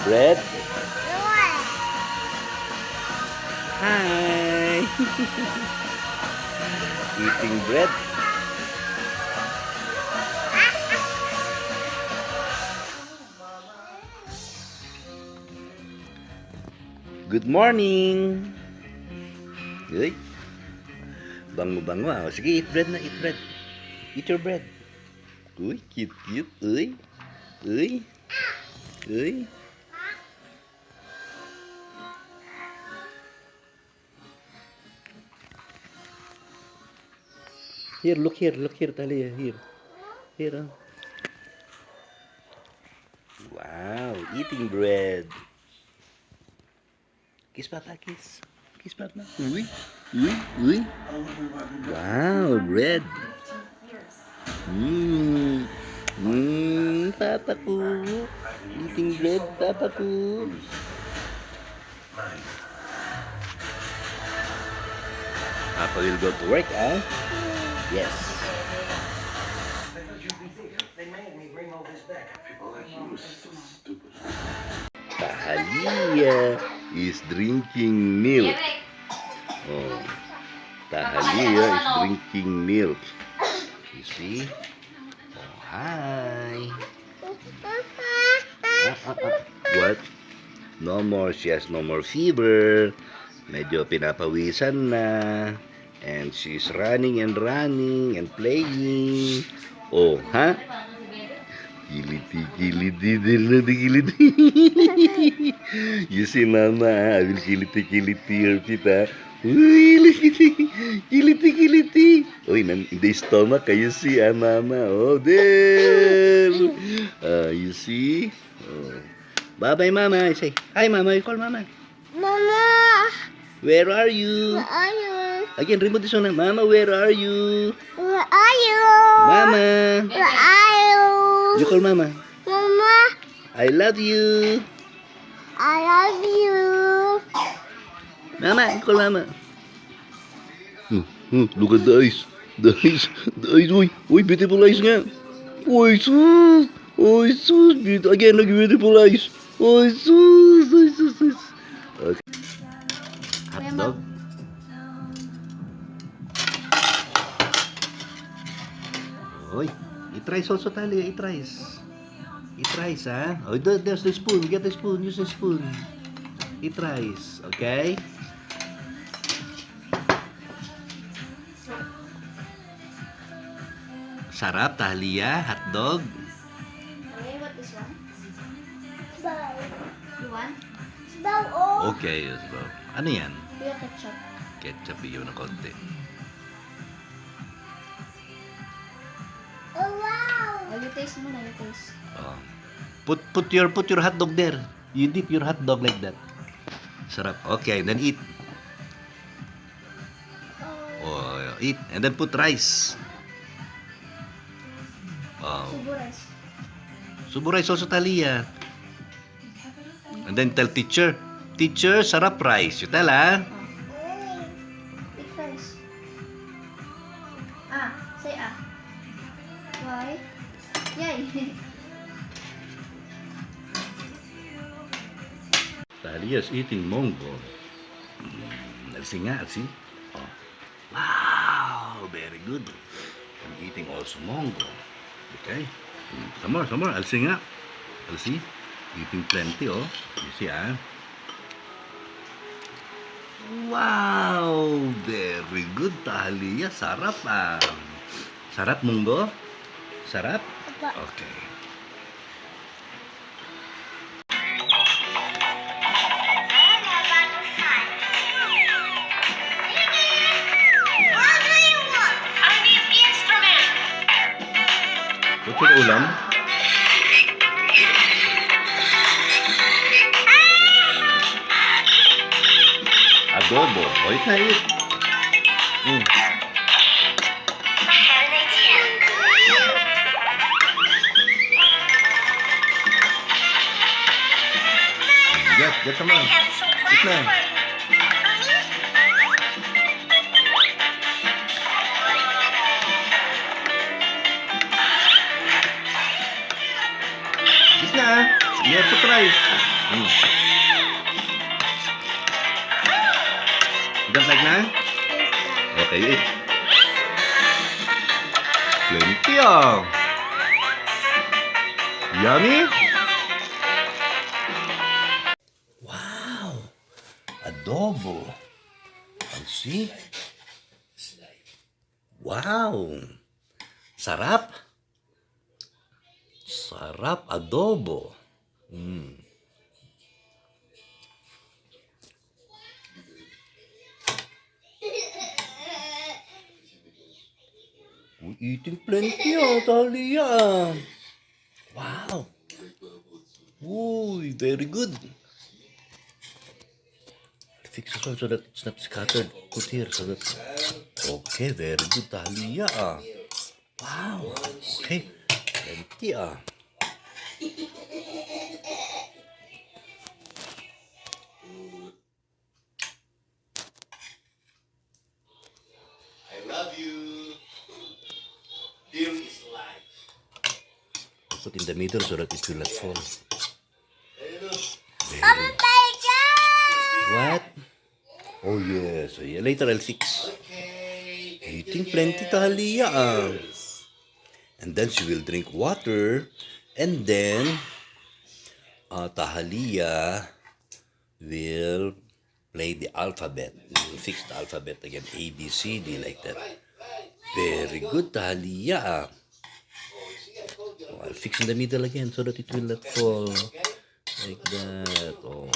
Bread? Hi! Eating bread? Good morning! Uy! Bango-bango ah. Sige, eat bread na, eat bread. Eat your bread. Uy, cute-cute. Uy! Uy! Uy! Here, look here, Talia, here. Here, oh. Wow, eating bread. Kiss Papa, kiss. Kiss Papa. Uy, uy, uy. Wow, bread. Mmm. Mmm, Papa ko. Eating bread, Papa ko. Papa will go to work, ah? Yes. Tahalia is drinking milk. Oh, Tahalia is drinking milk. You see? Oh, hi. What? No more. She has no more fever. Medyo pinapawisan na. And she's running and playing. Oh, ha? Kiliti, kiliti. You see, Mama, I will kiliti her feet, ha? Uy, kiliti. Oh, in the stomach, you see, Mama? Oh, there. You see? Oh. Bye-bye, Mama. I say, hi, Mama. You call Mama. Mama, Where are you? where are you? Again, remote this one. Mama, where are you? Where are you? Mama. Where are you? You call Mama. Mama, I love you. I love you. Mama, you call Mama. Look at the eyes. The eyes. Uy, beautiful eyes nga. Uy, sus. Uy, sus. Again, beautiful eyes. Uy, sus. Okay. Hot dog. Uy, eat rice also, Talia. Eat rice. Eat rice, ha? Oh, there's the spoon. Get the spoon. Use the spoon. Eat rice, okay? Sarap, Talia. Hotdog. Okay, what is one? Bow. You want? Okay, yes, bro. Ano yan? Beer ketchup. Ketchup yun na konti. Oh, wow. Oh, you taste muna, you taste. Oh. Put your hotdog there. You dip your hotdog like that. Sarap. Okay, then eat. Oh, eat and then put rice. Oh. Subo rice. Subo rice also, Talia. And then tell teacher, sarap rice. You tell, ha? Eat rice. Ah, say ah. Why? Yay. Talia's eating mango. Let's see. Oh. Wow, very good. I'm eating also mango. Okay. Some more. I'll see. Eating plenty, oh. You see, ah. Wow, very good, Talia. Sarap, ah. Sarap, munggo? Sarap? Okay. What's your ulam? Adobo. Oh, eat na, eat. Get some on. Eat na. Eat na. You have to try. Just like na? Okay, eat. Plenty Yummy? Wow! Adobo. And see? Wow! Sarap! Sarap adobo. We're eating plenty Talia. Wow! Uy, very good. Fix this one so that it's not scattered. Put here so that... Okay, very good Talia. Wow! Okay, plenty I love you. Dear is life. Put in the middle so that it will not fall. Papa Bacon! What? Oh yes. Yeah, later I'll fix. Okay. Eating plenty Talia. And then she will drink water. And then Tahalia will play the alphabet. We will fix the alphabet again. A, B, C, D like that. Very good Tahalia. Oh, I'll fix in the middle again so that it will not fall. Like that. Oh.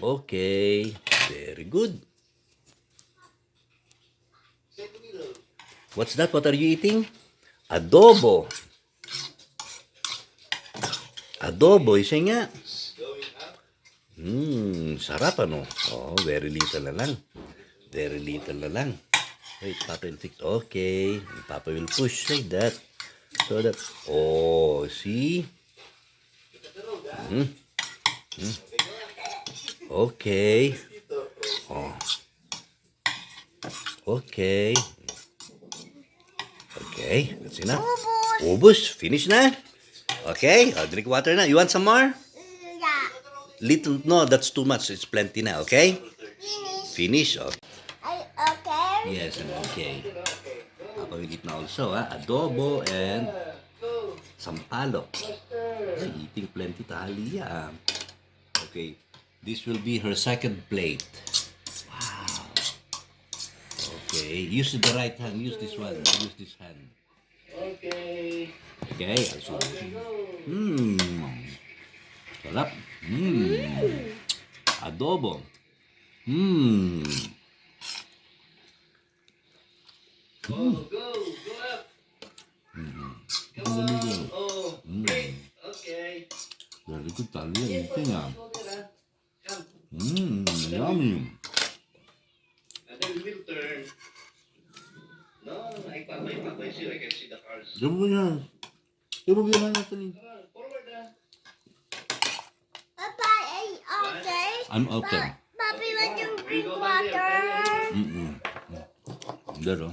Okay. Very good. What's that? What are you eating? Adobo. Adobo, isa nga. Sarap ano? Oh, very little na lang. Very little na lang. Wait, Papa will fix. Okay. Papa will push like that. So that, oh, see? Okay. Oh. Okay. Okay, that's enough. Ubus, finish na. Okay, drink water na. You want some more? Yeah. Little, no, that's too much. It's plenty na, okay? Finish. Okay. Okay. Yes, I'm okay. Papa will eat na also, adobo and sampalok. Eating plenty Tahalia. Okay, this will be her second plate. Wow. Okay, use the right hand. Use this one. Use this hand. Okay. Okay, also. Sarap. Adobo. Go up. Oh, great. Okay. Very good Talia eating Come. Yummy. And then we'll turn. No, I see. I can see the cars. Diyan yan. Diyan natin. Forward na. Papa, are you okay? I'm okay. Papi, want to drink water? There,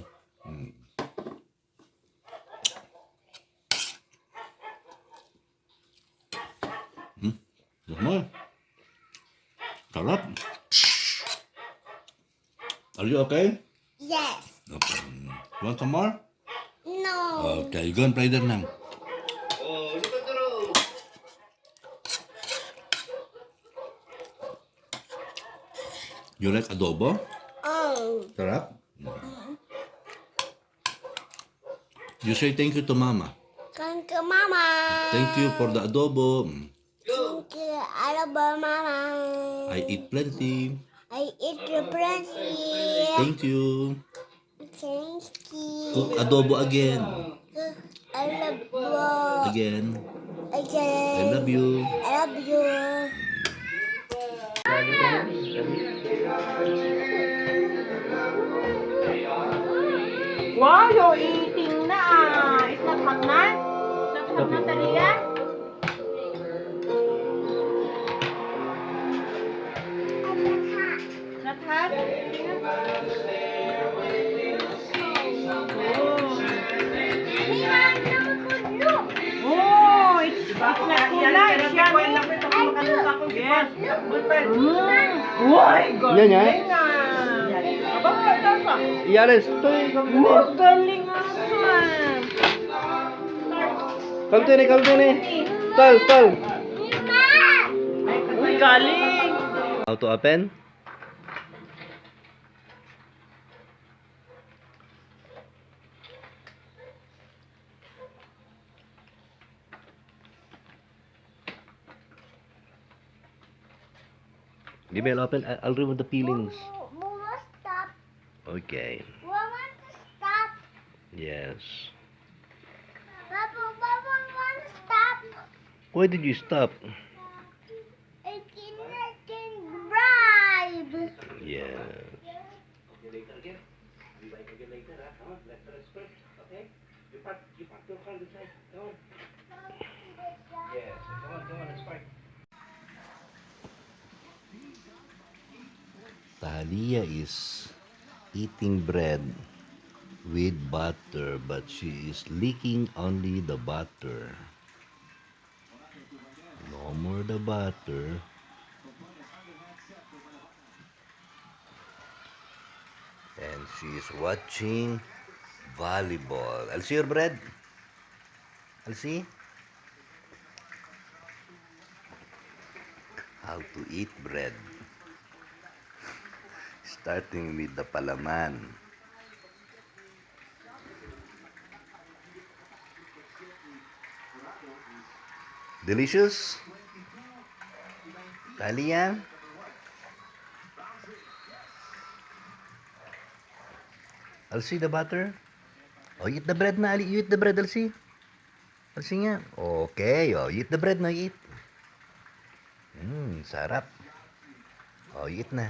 Mahal. Sarap. Are you okay? Yes. Okay. You want some more? No. Okay, go and play there now. Oh, look at the road. You like adobo? Oh. Sarap? You say thank you to Mama. Thank you, Mama. Thank you for the adobo. Thank you, Alaba, Mama. I eat plenty. I eat your plenty. Thank you. Thank you. Cook adobo again. I love you. Again. Again. I love you. I love you. Wow, you're eating na. It's not hot na? It's not hot na, Talia? Not hot? Oh, it's like kulay. It's yummy. Yes. Bullpen. Uy, Yan, yan. galing ah. Aba, kaya Yaris, toy, galing ah. come to ni. Tol. Uy, galing. How to open? Give me an open. I'll remove the peelings. Mama, stop. Okay. Mama, stop. Yes. Papa, want to stop. Why did you stop? I can bribe. Yeah. Okay, later again. We bike again later, ha? Come on, let's rest first. Okay? You park your car this side. Come on. Yes. Come on, let's park. Talia is eating bread with butter, but she is licking only the butter. No more the butter. And she is watching volleyball. I'll see your bread. I'll see. How to eat bread. Starting with the palaman. Delicious? Talia? I'll see the butter. Oh, eat the bread na. You eat the bread, Elsie. Elsie nga. Okay, oh, eat the bread na, eat. Sarap. Oh, eat na.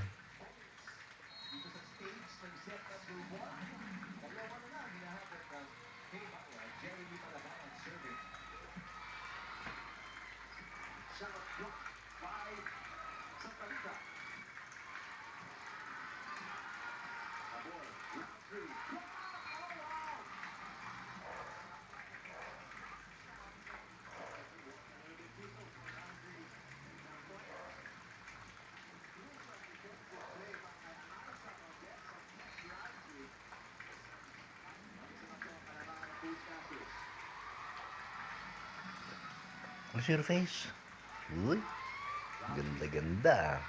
What's your face? Uy, ganda-ganda.